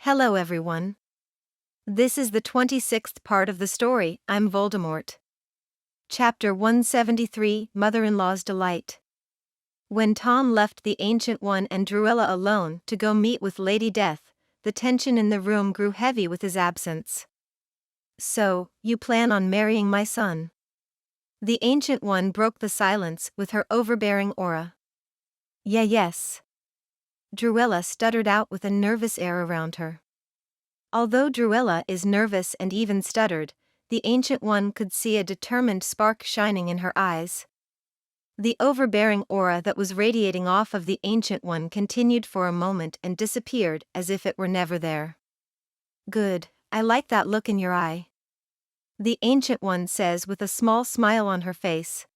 Hello everyone. This is the 26th part of the story, I'm Voldemort. Chapter 173, Mother-in-Law's Delight. When Tom left the Ancient One and Druella alone to go meet with Lady Death, the tension in the room grew heavy with his absence. So, you plan on marrying my son? The Ancient One broke the silence with her overbearing aura. Yes. Druella stuttered out with a nervous air around her. Although Druella is nervous and even stuttered, the Ancient One could see a determined spark shining in her eyes. The overbearing aura that was radiating off of the Ancient One continued for a moment and disappeared as if it were never there. Good, I like that look in your eye. The Ancient One says with a small smile on her face.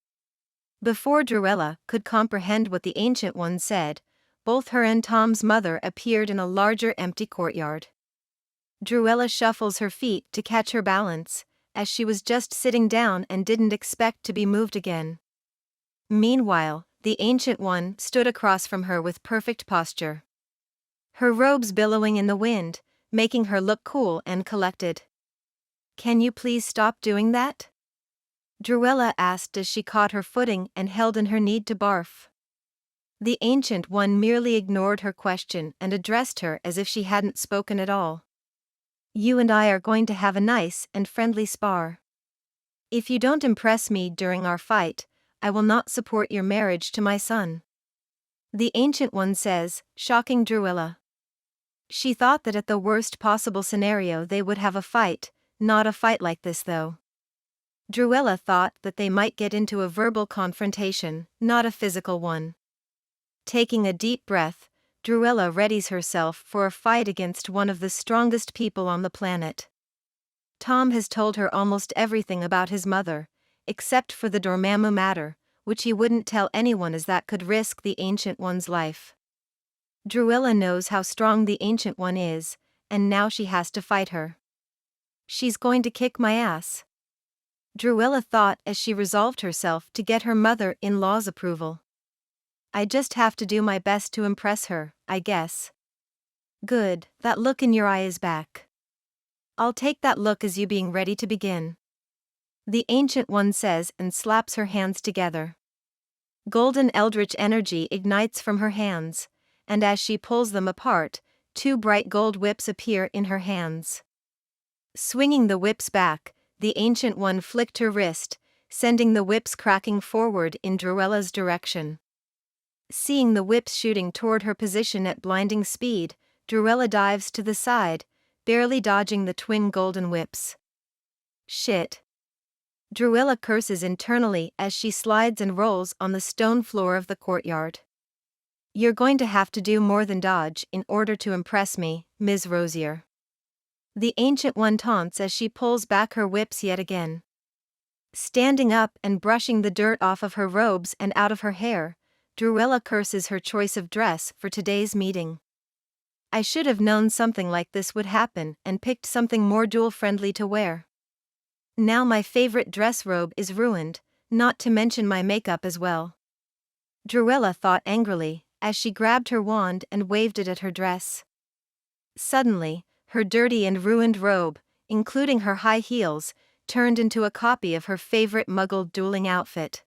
Before Druella could comprehend what the Ancient One said, both her and Tom's mother appeared in a larger empty courtyard. Druella shuffles her feet to catch her balance, as she was just sitting down and didn't expect to be moved again. Meanwhile, the Ancient One stood across from her with perfect posture. Her robes billowing in the wind, making her look cool and collected. Can you please stop doing that? Druella asked as she caught her footing and held in her need to barf. The Ancient One merely ignored her question and addressed her as if she hadn't spoken at all. You and I are going to have a nice and friendly spar. If you don't impress me during our fight, I will not support your marriage to my son. The Ancient One says, shocking Druella. She thought that at the worst possible scenario they would have a fight, not a fight like this though. Druella thought that they might get into a verbal confrontation, not a physical one. Taking a deep breath, Druella readies herself for a fight against one of the strongest people on the planet. Tom has told her almost everything about his mother, except for the Dormammu matter, which he wouldn't tell anyone as that could risk the Ancient One's life. Druella knows how strong the Ancient One is, and now she has to fight her. She's going to kick my ass. Druella thought as she resolved herself to get her mother-in-law's approval. I just have to do my best to impress her, I guess. Good, that look in your eye is back. I'll take that look as you being ready to begin. The Ancient One says and slaps her hands together. Golden eldritch energy ignites from her hands, and as she pulls them apart, two bright gold whips appear in her hands. Swinging the whips back, the Ancient One flicked her wrist, sending the whips cracking forward in Druella's direction. Seeing the whips shooting toward her position at blinding speed, Druella dives to the side, barely dodging the twin golden whips. Shit. Druella curses internally as she slides and rolls on the stone floor of the courtyard. You're going to have to do more than dodge in order to impress me, Ms. Rosier. The Ancient One taunts as she pulls back her whips yet again. Standing up and brushing the dirt off of her robes and out of her hair, Druella curses her choice of dress for today's meeting. I should have known something like this would happen and picked something more duel-friendly to wear. Now my favorite dress robe is ruined, not to mention my makeup as well. Druella thought angrily, as she grabbed her wand and waved it at her dress. Suddenly, her dirty and ruined robe, including her high heels, turned into a copy of her favorite Muggle dueling outfit.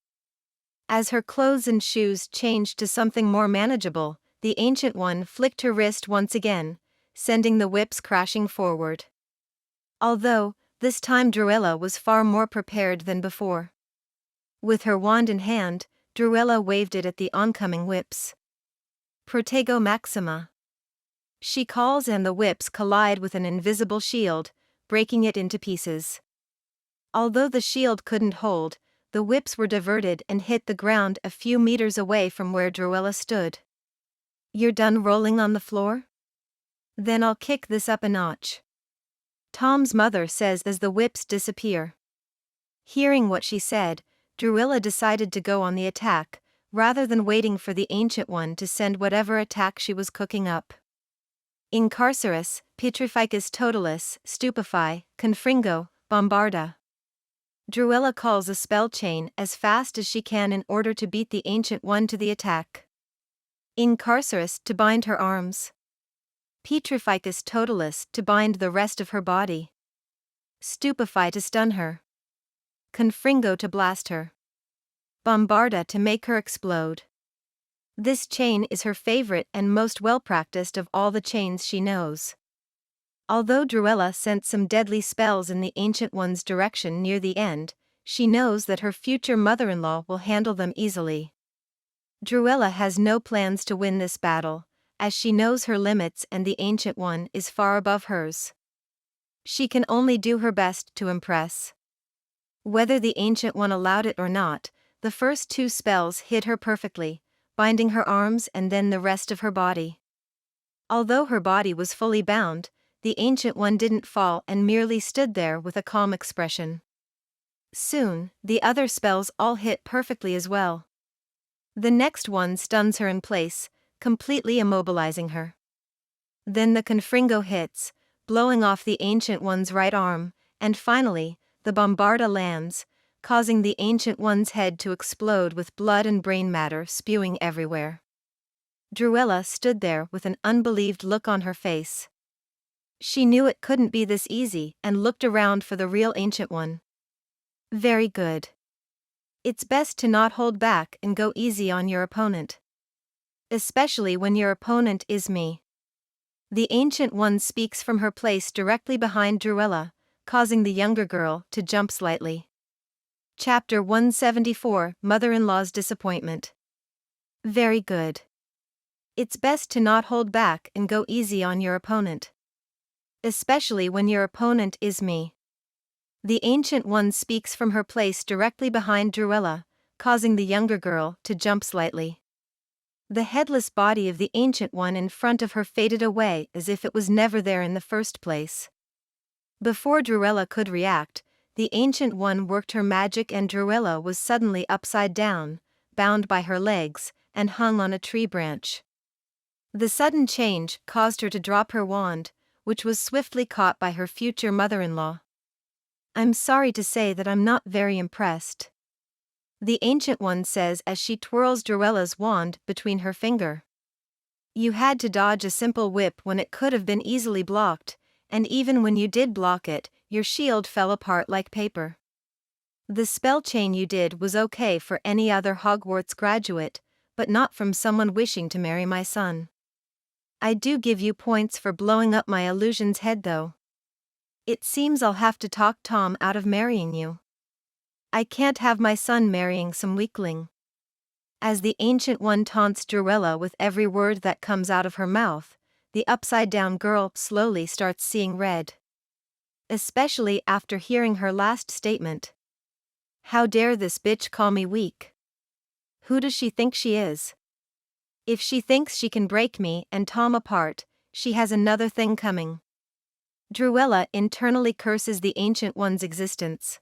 As her clothes and shoes changed to something more manageable, the Ancient One flicked her wrist once again, sending the whips crashing forward. Although, this time Druella was far more prepared than before. With her wand in hand, Druella waved it at the oncoming whips. Protego Maxima. She calls and the whips collide with an invisible shield, breaking it into pieces. Although the shield couldn't hold, the whips were diverted and hit the ground a few meters away from where Druella stood. You're done rolling on the floor? Then I'll kick this up a notch. Tom's mother says as the whips disappear. Hearing what she said, Druella decided to go on the attack, rather than waiting for the Ancient One to send whatever attack she was cooking up. Incarcerus, Petrificus Totalis, Stupefy, Confringo, Bombarda. Druella calls a spell chain as fast as she can in order to beat the Ancient One to the attack. Incarcerus to bind her arms. Petrificus totalis to bind the rest of her body. Stupefy to stun her. Confringo to blast her. Bombarda to make her explode. This chain is her favorite and most well-practiced of all the chains she knows. Although Druella sent some deadly spells in the Ancient One's direction near the end, she knows that her future mother-in-law will handle them easily. Druella has no plans to win this battle, as she knows her limits and the Ancient One is far above hers. She can only do her best to impress. Whether the Ancient One allowed it or not, the first 2 spells hit her perfectly, binding her arms and then the rest of her body. Although her body was fully bound, the Ancient One didn't fall and merely stood there with a calm expression. Soon, the other spells all hit perfectly as well. The next one stuns her in place, completely immobilizing her. Then the Confringo hits, blowing off the Ancient One's right arm, and finally, the Bombarda lands, causing the Ancient One's head to explode with blood and brain matter spewing everywhere. Druella stood there with an unbelieved look on her face. She knew it couldn't be this easy and looked around for the real Ancient One. Very good. It's best to not hold back and go easy on your opponent. Especially when your opponent is me. The Ancient One speaks from her place directly behind Druella, causing the younger girl to jump slightly. Chapter 174, Mother-in-law's Disappointment. Very good. It's best to not hold back and go easy on your opponent. Especially when your opponent is me. The Ancient One speaks from her place directly behind Druella, causing the younger girl to jump slightly. The headless body of the Ancient One in front of her faded away as if it was never there in the first place. Before Druella could react, the Ancient One worked her magic and Druella was suddenly upside down, bound by her legs, and hung on a tree branch. The sudden change caused her to drop her wand, which was swiftly caught by her future mother-in-law. I'm sorry to say that I'm not very impressed. The Ancient One says as she twirls Druella's wand between her finger. You had to dodge a simple whip when it could have been easily blocked, and even when you did block it, your shield fell apart like paper. The spell chain you did was okay for any other Hogwarts graduate, but not from someone wishing to marry my son. I do give you points for blowing up my illusion's head though. It seems I'll have to talk Tom out of marrying you. I can't have my son marrying some weakling. As the Ancient One taunts Druella with every word that comes out of her mouth, the upside-down girl slowly starts seeing red. Especially after hearing her last statement. How dare this bitch call me weak? Who does she think she is? If she thinks she can break me and Tom apart, she has another thing coming. Druella internally curses the Ancient One's existence.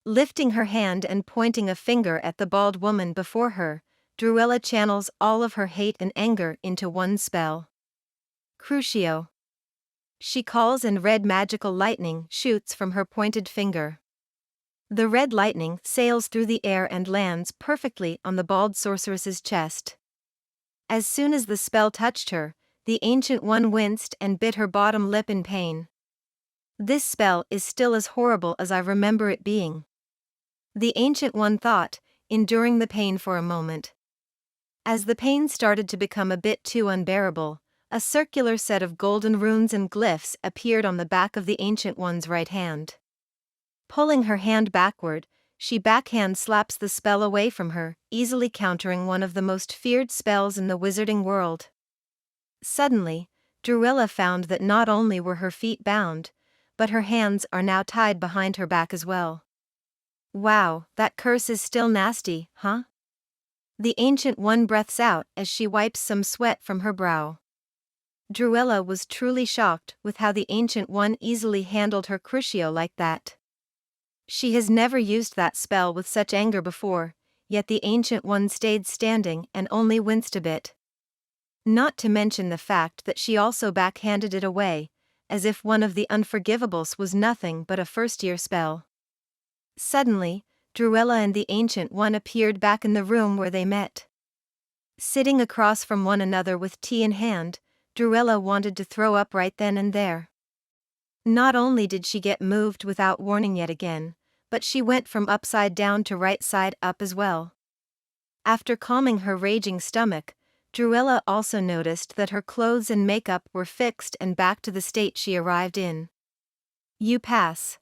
Lifting her hand and pointing a finger at the bald woman before her, Druella channels all of her hate and anger into one spell. Crucio. She calls and red magical lightning shoots from her pointed finger. The red lightning sails through the air and lands perfectly on the bald sorceress's chest. As soon as the spell touched her, the Ancient One winced and bit her bottom lip in pain. This spell is still as horrible as I remember it being. The Ancient One thought, enduring the pain for a moment. As the pain started to become a bit too unbearable, a circular set of golden runes and glyphs appeared on the back of the Ancient One's right hand. Pulling her hand backward, she backhand slaps the spell away from her, easily countering one of the most feared spells in the wizarding world. Suddenly, Druella found that not only were her feet bound, but her hands are now tied behind her back as well. Wow, that curse is still nasty, huh? The Ancient One breathes out as she wipes some sweat from her brow. Druella was truly shocked with how the Ancient One easily handled her Crucio like that. She has never used that spell with such anger before, yet the Ancient One stayed standing and only winced a bit. Not to mention the fact that she also backhanded it away, as if one of the unforgivables was nothing but a first-year spell. Suddenly, Druella and the Ancient One appeared back in the room where they met. Sitting across from one another with tea in hand, Druella wanted to throw up right then and there. Not only did she get moved without warning yet again, but she went from upside down to right side up as well. After calming her raging stomach, Druella also noticed that her clothes and makeup were fixed and back to the state she arrived in. "You pass,"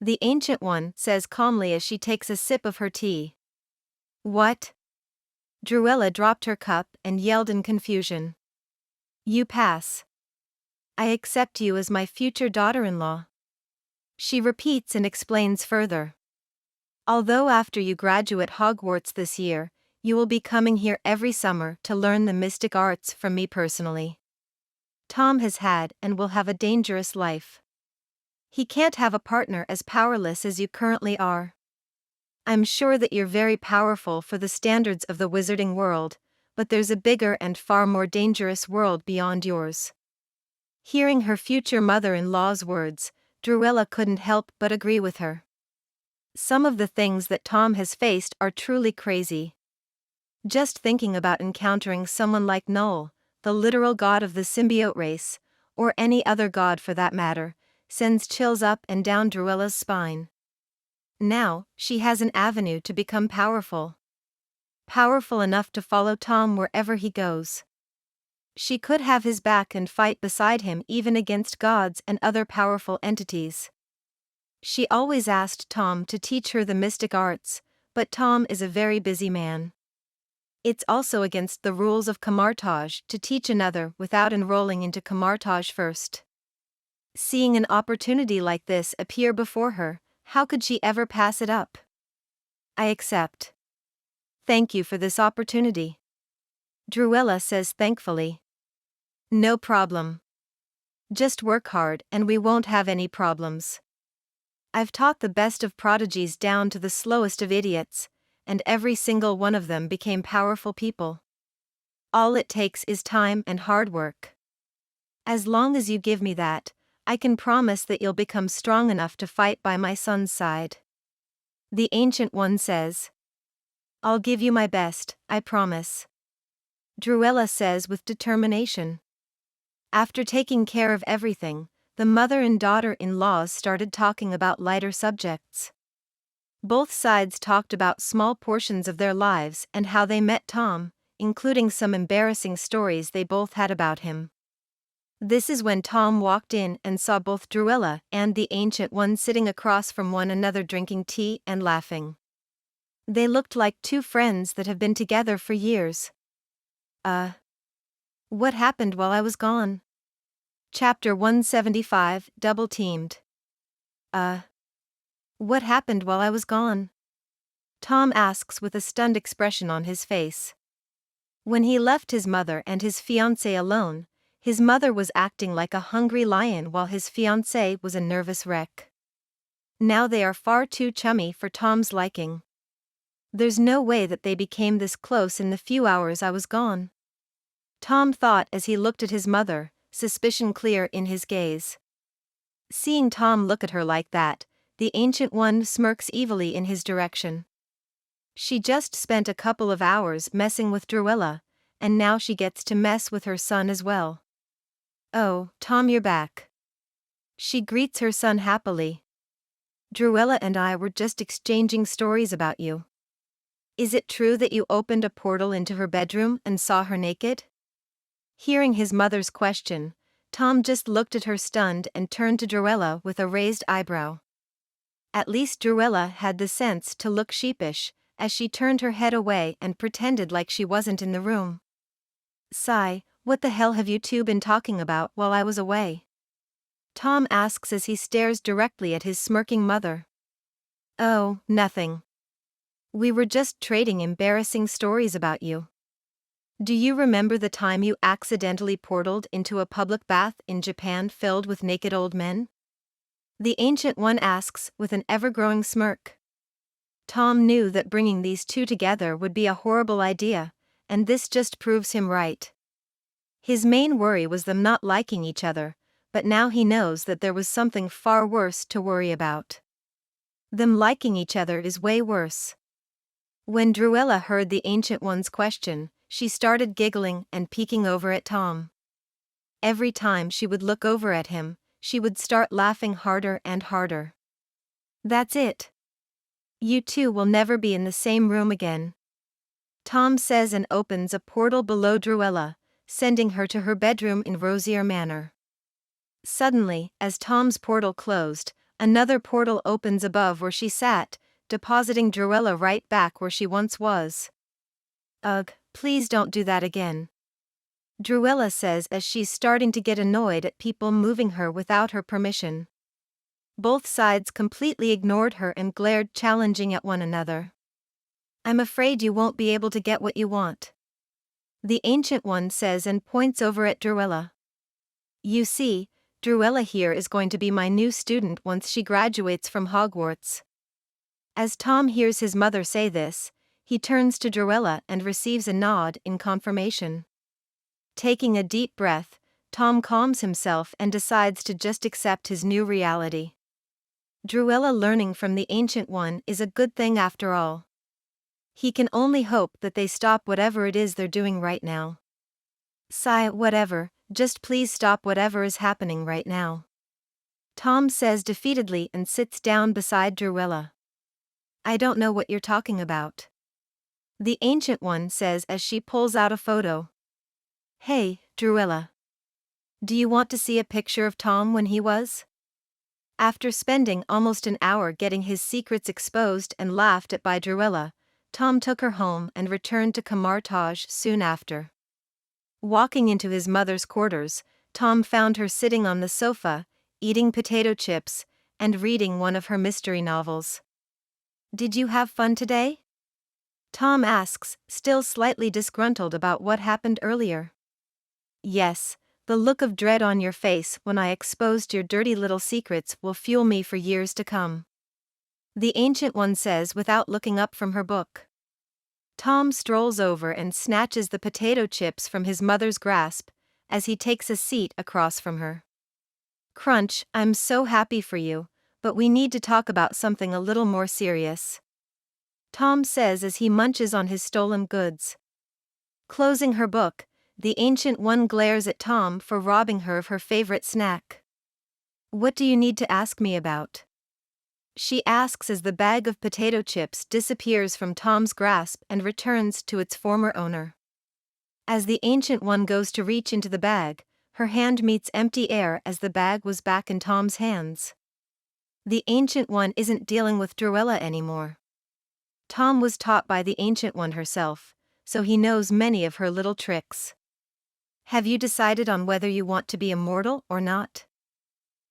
the Ancient One says calmly as she takes a sip of her tea. "What?" Druella dropped her cup and yelled in confusion. "You pass. I accept you as my future daughter-in-law." She repeats and explains further. "Although after you graduate Hogwarts this year, you will be coming here every summer to learn the mystic arts from me personally. Tom has had and will have a dangerous life. He can't have a partner as powerless as you currently are. I'm sure that you're very powerful for the standards of the wizarding world, but there's a bigger and far more dangerous world beyond yours." Hearing her future mother-in-law's words, Druella couldn't help but agree with her. Some of the things that Tom has faced are truly crazy. Just thinking about encountering someone like Null, the literal god of the symbiote race, or any other god for that matter, sends chills up and down Druella's spine. Now, she has an avenue to become powerful. Powerful enough to follow Tom wherever he goes. She could have his back and fight beside him even against gods and other powerful entities. She always asked Tom to teach her the mystic arts, but Tom is a very busy man. It's also against the rules of Camartage to teach another without enrolling into Camartage first. Seeing an opportunity like this appear before her, how could she ever pass it up? "I accept. Thank you for this opportunity," Druella says thankfully. "No problem. Just work hard and we won't have any problems. I've taught the best of prodigies down to the slowest of idiots, and every single one of them became powerful people. All it takes is time and hard work. As long as you give me that, I can promise that you'll become strong enough to fight by my son's side," the Ancient One says. "I'll give you my best, I promise," Druella says with determination. After taking care of everything, the mother and daughter-in-laws started talking about lighter subjects. Both sides talked about small portions of their lives and how they met Tom, including some embarrassing stories they both had about him. This is when Tom walked in and saw both Druella and the Ancient One sitting across from one another drinking tea and laughing. They looked like two friends that have been together for years. What happened while I was gone?" Chapter 175, Double-Teamed. What happened while I was gone?" Tom asks with a stunned expression on his face. When he left his mother and his fiancée alone, his mother was acting like a hungry lion while his fiancé was a nervous wreck. Now they are far too chummy for Tom's liking. There's no way that they became this close in the few hours I was gone, Tom thought as he looked at his mother, suspicion clear in his gaze. Seeing Tom look at her like that, the Ancient One smirks evilly in his direction. She just spent a couple of hours messing with Druella, and now she gets to mess with her son as well. "Oh, Tom, you're back." She greets her son happily. "Druella and I were just exchanging stories about you. Is it true that you opened a portal into her bedroom and saw her naked?" Hearing his mother's question, Tom just looked at her stunned and turned to Druella with a raised eyebrow. At least Druella had the sense to look sheepish, as she turned her head away and pretended like she wasn't in the room. "Sigh, what the hell have you two been talking about while I was away?" Tom asks as he stares directly at his smirking mother. "Oh, nothing. We were just trading embarrassing stories about you. Do you remember the time you accidentally portaled into a public bath in Japan filled with naked old men?" The Ancient One asks with an ever-growing smirk. Tom knew that bringing these two together would be a horrible idea, and this just proves him right. His main worry was them not liking each other, but now he knows that there was something far worse to worry about. Them liking each other is way worse. When Druella heard the Ancient One's question, she started giggling and peeking over at Tom. Every time she would look over at him, she would start laughing harder and harder. That's it. You two will never be in the same room again, Tom says and opens a portal below Druella, sending her to her bedroom in Rosier Manor. Suddenly, as Tom's portal closed, another portal opens above where she sat, depositing Druella right back where she once was. Ugh, please don't do that again, Druella says as she's starting to get annoyed at people moving her without her permission. Both sides completely ignored her and glared challenging at one another. I'm afraid you won't be able to get what you want, the Ancient One says and points over at Druella. You see, Druella here is going to be my new student once she graduates from Hogwarts. As Tom hears his mother say this, he turns to Druella and receives a nod in confirmation. Taking a deep breath, Tom calms himself and decides to just accept his new reality. Druella learning from the Ancient One is a good thing after all. He can only hope that they stop whatever it is they're doing right now. Sigh, whatever, just please stop whatever is happening right now, Tom says defeatedly and sits down beside Druella. I don't know what you're talking about, the Ancient One says as she pulls out a photo. Hey, Druella. Do you want to see a picture of Tom when he was? After spending almost an hour getting his secrets exposed and laughed at by Druella, Tom took her home and returned to Camartage soon after. Walking into his mother's quarters, Tom found her sitting on the sofa, eating potato chips, and reading one of her mystery novels. Did you have fun today? Tom asks, still slightly disgruntled about what happened earlier. Yes, the look of dread on your face when I exposed your dirty little secrets will fuel me for years to come, the Ancient One says without looking up from her book. Tom strolls over and snatches the potato chips from his mother's grasp, as he takes a seat across from her. Crunch, I'm so happy for you, but we need to talk about something a little more serious, Tom says as he munches on his stolen goods. Closing her book, the Ancient One glares at Tom for robbing her of her favorite snack. What do you need to ask me about? She asks as the bag of potato chips disappears from Tom's grasp and returns to its former owner. As the Ancient One goes to reach into the bag, her hand meets empty air as the bag was back in Tom's hands. The Ancient One isn't dealing with Druella anymore. Tom was taught by the Ancient One herself, so he knows many of her little tricks. Have you decided on whether you want to be immortal or not?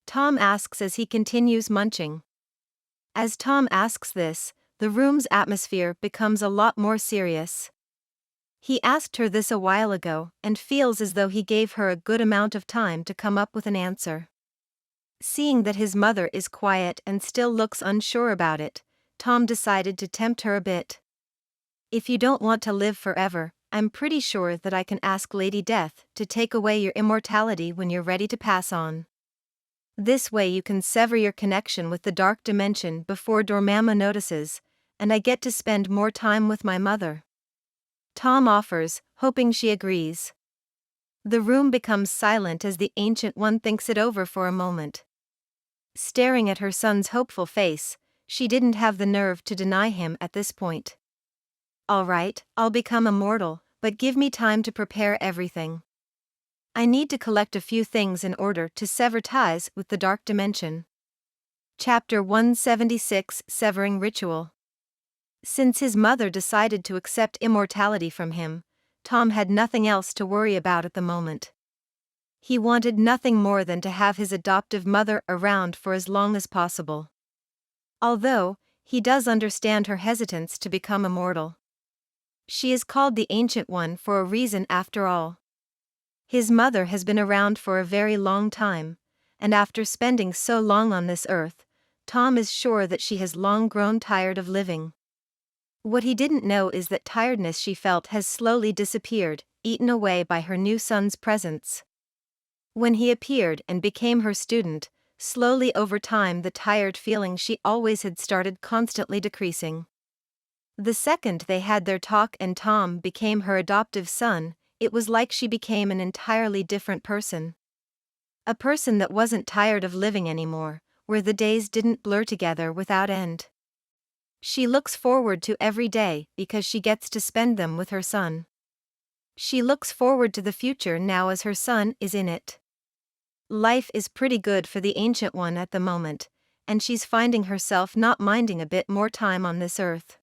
Tom asks as he continues munching. As Tom asks this, the room's atmosphere becomes a lot more serious. He asked her this a while ago and feels as though he gave her a good amount of time to come up with an answer. Seeing that his mother is quiet and still looks unsure about it, Tom decided to tempt her a bit. If you don't want to live forever, I'm pretty sure that I can ask Lady Death to take away your immortality when you're ready to pass on. This way you can sever your connection with the dark dimension before Dormammu notices, and I get to spend more time with my mother, Tom offers, hoping she agrees. The room becomes silent as the Ancient One thinks it over for a moment. Staring at her son's hopeful face, she didn't have the nerve to deny him at this point. All right, I'll become immortal, but give me time to prepare everything. I need to collect a few things in order to sever ties with the dark dimension. Chapter 176 Severing Ritual. Since his mother decided to accept immortality from him, Tom had nothing else to worry about at the moment. He wanted nothing more than to have his adoptive mother around for as long as possible. Although, he does understand her hesitance to become immortal. She is called the Ancient One for a reason after all. His mother has been around for a very long time, and after spending so long on this earth, Tom is sure that she has long grown tired of living. What he didn't know is that tiredness she felt has slowly disappeared, eaten away by her new son's presence. When he appeared and became her student, slowly over time the tired feeling she always had started constantly decreasing. The second they had their talk and Tom became her adoptive son, it was like she became an entirely different person. A person that wasn't tired of living anymore, where the days didn't blur together without end. She looks forward to every day because she gets to spend them with her son. She looks forward to the future now as her son is in it. Life is pretty good for the Ancient One at the moment, and she's finding herself not minding a bit more time on this earth.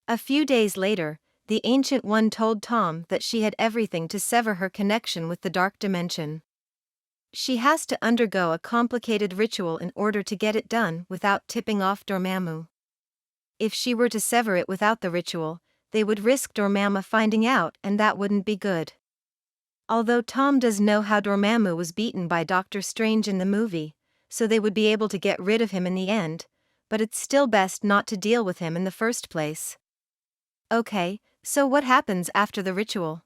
A few days later, the Ancient One told Tom that she had everything to sever her connection with the dark dimension. She has to undergo a complicated ritual in order to get it done without tipping off Dormammu. If she were to sever it without the ritual, they would risk Dormammu finding out, and that wouldn't be good. Although Tom does know how Dormammu was beaten by Doctor Strange in the movie, so they would be able to get rid of him in the end, but it's still best not to deal with him in the first place. Okay, so what happens after the ritual?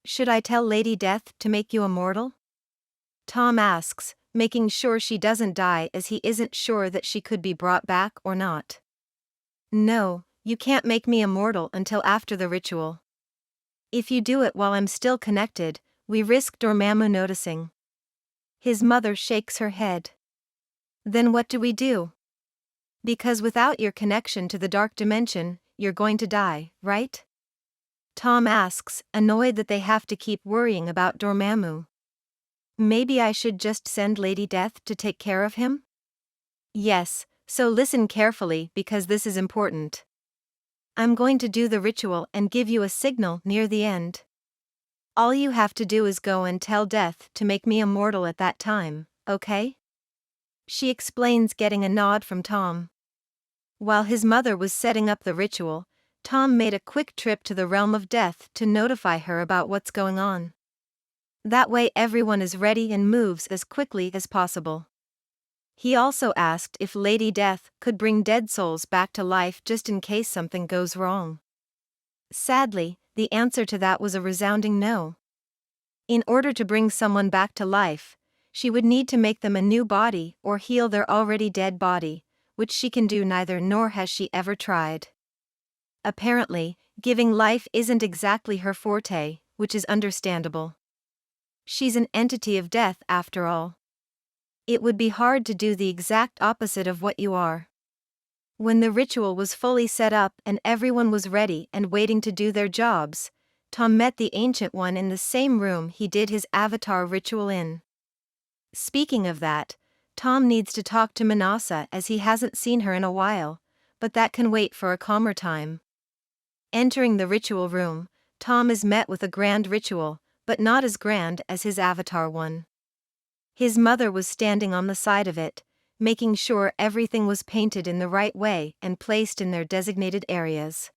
Should I tell Lady Death to make you immortal? Tom asks, making sure she doesn't die as he isn't sure that she could be brought back or not. No, you can't make me immortal until after the ritual. If you do it while I'm still connected, we risk Dormammu noticing. His mother shakes her head. Then what do we do? Because without your connection to the dark dimension, you're going to die, right? Tom asks, annoyed that they have to keep worrying about Dormammu. Maybe I should just send Lady Death to take care of him? Yes, so listen carefully because this is important. I'm going to do the ritual and give you a signal near the end. All you have to do is go and tell Death to make me immortal at that time, okay? She explains, getting a nod from Tom. While his mother was setting up the ritual, Tom made a quick trip to the realm of death to notify her about what's going on. That way everyone is ready and moves as quickly as possible. He also asked if Lady Death could bring dead souls back to life just in case something goes wrong. Sadly, the answer to that was a resounding no. In order to bring someone back to life, she would need to make them a new body or heal their already dead body, which she can do neither nor has she ever tried. Apparently, giving life isn't exactly her forte, which is understandable. She's an entity of death after all. It would be hard to do the exact opposite of what you are. When the ritual was fully set up and everyone was ready and waiting to do their jobs, Tom met the Ancient One in the same room he did his avatar ritual in. Speaking of that, Tom needs to talk to Manasa as he hasn't seen her in a while, but that can wait for a calmer time. Entering the ritual room, Tom is met with a grand ritual, but not as grand as his avatar one. His mother was standing on the side of it, making sure everything was painted in the right way and placed in their designated areas.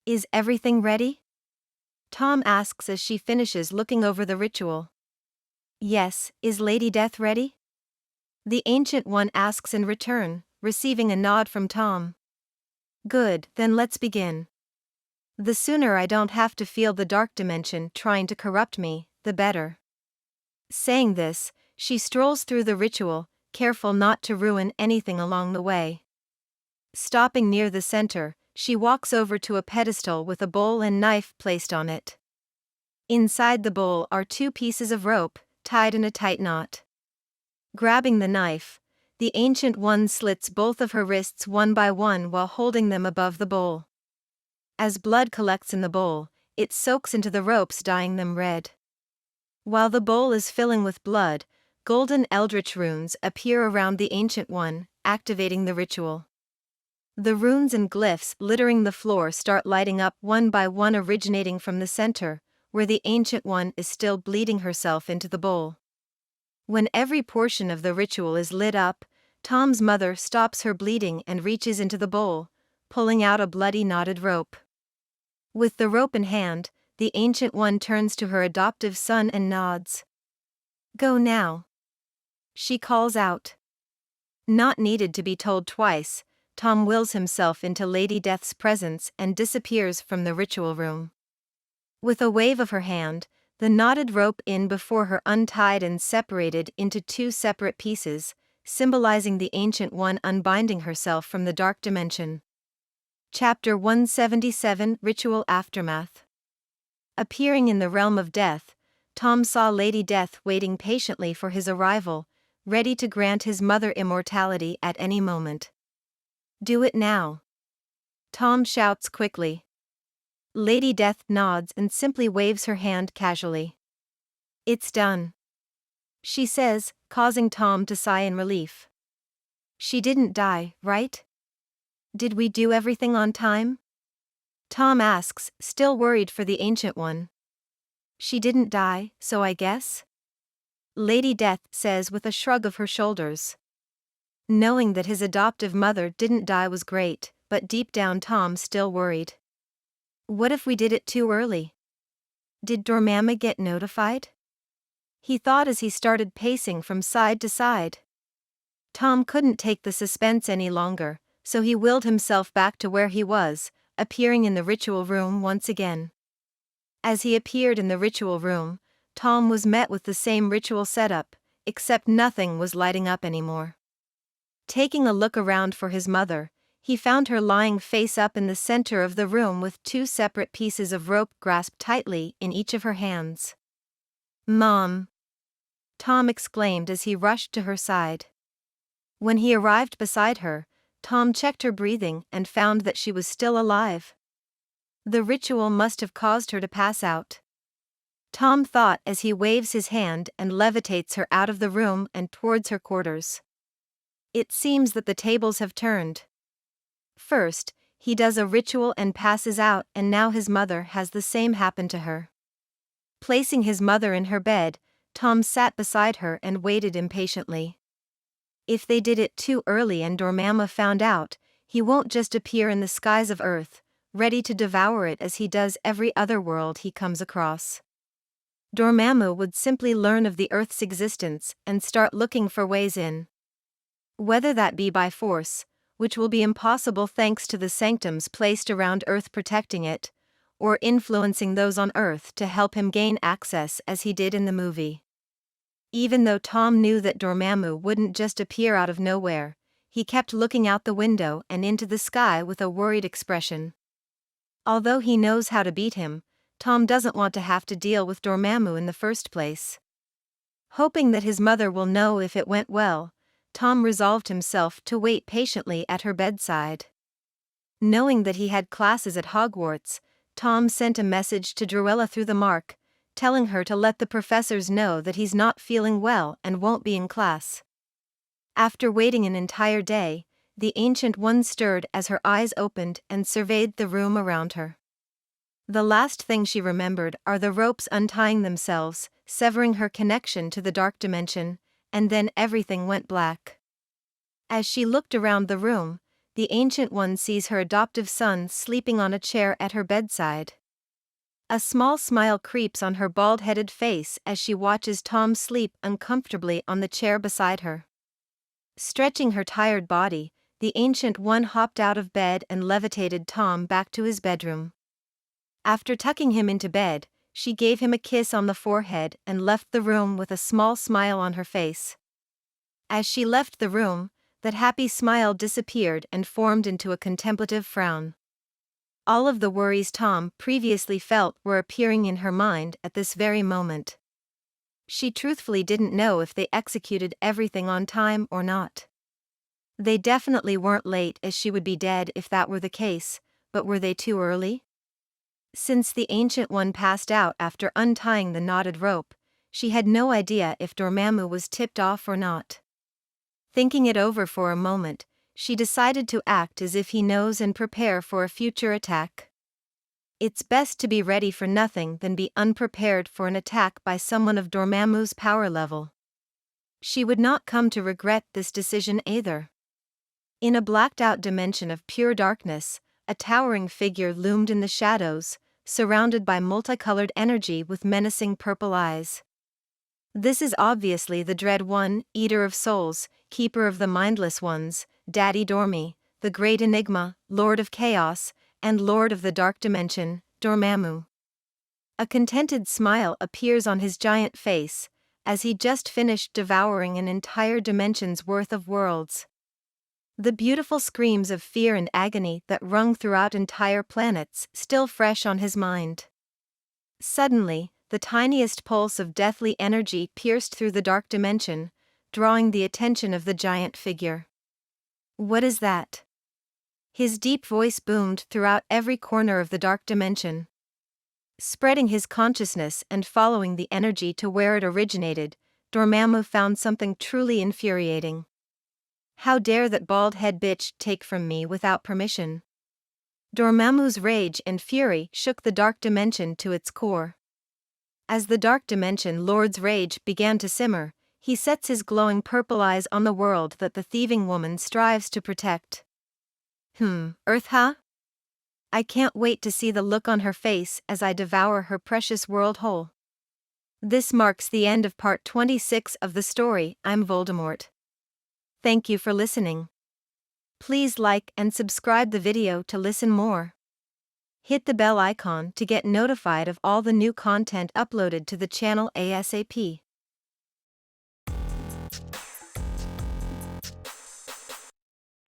Is everything ready? Tom asks as she finishes looking over the ritual. Yes, is Lady Death ready? The Ancient One asks in return, receiving a nod from Tom. Good, then let's begin. The sooner I don't have to feel the dark dimension trying to corrupt me, the better. Saying this, she strolls through the ritual, careful not to ruin anything along the way. Stopping near the center, she walks over to a pedestal with a bowl and knife placed on it. Inside the bowl are 2 pieces of rope, tied in a tight knot. Grabbing the knife, the Ancient One slits both of her wrists one by one while holding them above the bowl. As blood collects in the bowl, it soaks into the ropes, dyeing them red. While the bowl is filling with blood, golden eldritch runes appear around the Ancient One, activating the ritual. The runes and glyphs littering the floor start lighting up one by one, originating from the center, where the Ancient One is still bleeding herself into the bowl. When every portion of the ritual is lit up, Tom's mother stops her bleeding and reaches into the bowl, pulling out a bloody knotted rope. With the rope in hand, the Ancient One turns to her adoptive son and nods. Go now. She calls out. Not needed to be told twice, Tom wills himself into Lady Death's presence and disappears from the ritual room. With a wave of her hand, the knotted rope in before her untied and separated into 2 separate pieces, symbolizing the Ancient One unbinding herself from the dark dimension. Chapter 177, Ritual Aftermath. Appearing in the realm of death, Tom saw Lady Death waiting patiently for his arrival, ready to grant his mother immortality at any moment. "Do it now," Tom shouts quickly. Lady Death nods and simply waves her hand casually. "It's done," she says, causing Tom to sigh in relief. "She didn't die, right? Did we do everything on time?" Tom asks, still worried for the Ancient One. "She didn't die, so I guess?" Lady Death says with a shrug of her shoulders. Knowing that his adoptive mother didn't die was great, but deep down Tom still worried. What if we did it too early? Did Dormammu get notified? He thought as he started pacing from side to side. Tom couldn't take the suspense any longer, so he willed himself back to where he was, appearing in the ritual room once again. As he appeared in the ritual room, Tom was met with the same ritual setup, except nothing was lighting up anymore. Taking a look around for his mother, he found her lying face up in the center of the room with two separate pieces of rope grasped tightly in each of her hands. "Mom!" Tom exclaimed as he rushed to her side. When he arrived beside her, Tom checked her breathing and found that she was still alive. The ritual must have caused her to pass out, Tom thought as he waves his hand and levitates her out of the room and towards her quarters. It seems that the tables have turned. First, he does a ritual and passes out, and now his mother has the same happen to her. Placing his mother in her bed, Tom sat beside her and waited impatiently. If they did it too early and Dormammu found out, he won't just appear in the skies of Earth, ready to devour it as he does every other world he comes across. Dormammu would simply learn of the Earth's existence and start looking for ways in. Whether that be by force, which will be impossible thanks to the sanctums placed around Earth protecting it, or influencing those on Earth to help him gain access as he did in the movie. Even though Tom knew that Dormammu wouldn't just appear out of nowhere, he kept looking out the window and into the sky with a worried expression. Although he knows how to beat him, Tom doesn't want to have to deal with Dormammu in the first place. Hoping that his mother will know if it went well, Tom resolved himself to wait patiently at her bedside. Knowing that he had classes at Hogwarts, Tom sent a message to Druella through the mark, telling her to let the professors know that he's not feeling well and won't be in class. After waiting an entire day, the Ancient One stirred as her eyes opened and surveyed the room around her. The last thing she remembered are the ropes untying themselves, severing her connection to the dark dimension, and then everything went black. As she looked around the room, the Ancient One sees her adoptive son sleeping on a chair at her bedside. A small smile creeps on her bald-headed face as she watches Tom sleep uncomfortably on the chair beside her. Stretching her tired body, the Ancient One hopped out of bed and levitated Tom back to his bedroom. After tucking him into bed, she gave him a kiss on the forehead and left the room with a small smile on her face. As she left the room, that happy smile disappeared and formed into a contemplative frown. All of the worries Tom previously felt were appearing in her mind at this very moment. She truthfully didn't know if they executed everything on time or not. They definitely weren't late, as she would be dead if that were the case, but were they too early? Since the Ancient One passed out after untying the knotted rope, she had no idea if Dormammu was tipped off or not. Thinking it over for a moment, she decided to act as if he knows and prepare for a future attack. It's best to be ready for nothing than be unprepared for an attack by someone of Dormammu's power level. She would not come to regret this decision either. In a blacked-out dimension of pure darkness, a towering figure loomed in the shadows, surrounded by multicolored energy with menacing purple eyes. This is obviously the Dread One, Eater of Souls, Keeper of the Mindless Ones, Daddy Dormy, the Great Enigma, Lord of Chaos, and Lord of the Dark Dimension, Dormammu. A contented smile appears on his giant face, as he just finished devouring an entire dimension's worth of worlds. The beautiful screams of fear and agony that rung throughout entire planets still fresh on his mind. Suddenly, the tiniest pulse of deathly energy pierced through the dark dimension, drawing the attention of the giant figure. "What is that?" His deep voice boomed throughout every corner of the dark dimension. Spreading his consciousness and following the energy to where it originated, Dormammu found something truly infuriating. "How dare that bald-head bitch take from me without permission?" Dormammu's rage and fury shook the dark dimension to its core. As the dark dimension lord's rage began to simmer, he sets his glowing purple eyes on the world that the thieving woman strives to protect. Earth, huh? I can't wait to see the look on her face as I devour her precious world whole. This marks the end of part 26 of the story, I'm Voldemort. Thank you for listening. Please like and subscribe the video to listen more. Hit the bell icon to get notified of all the new content uploaded to the channel ASAP.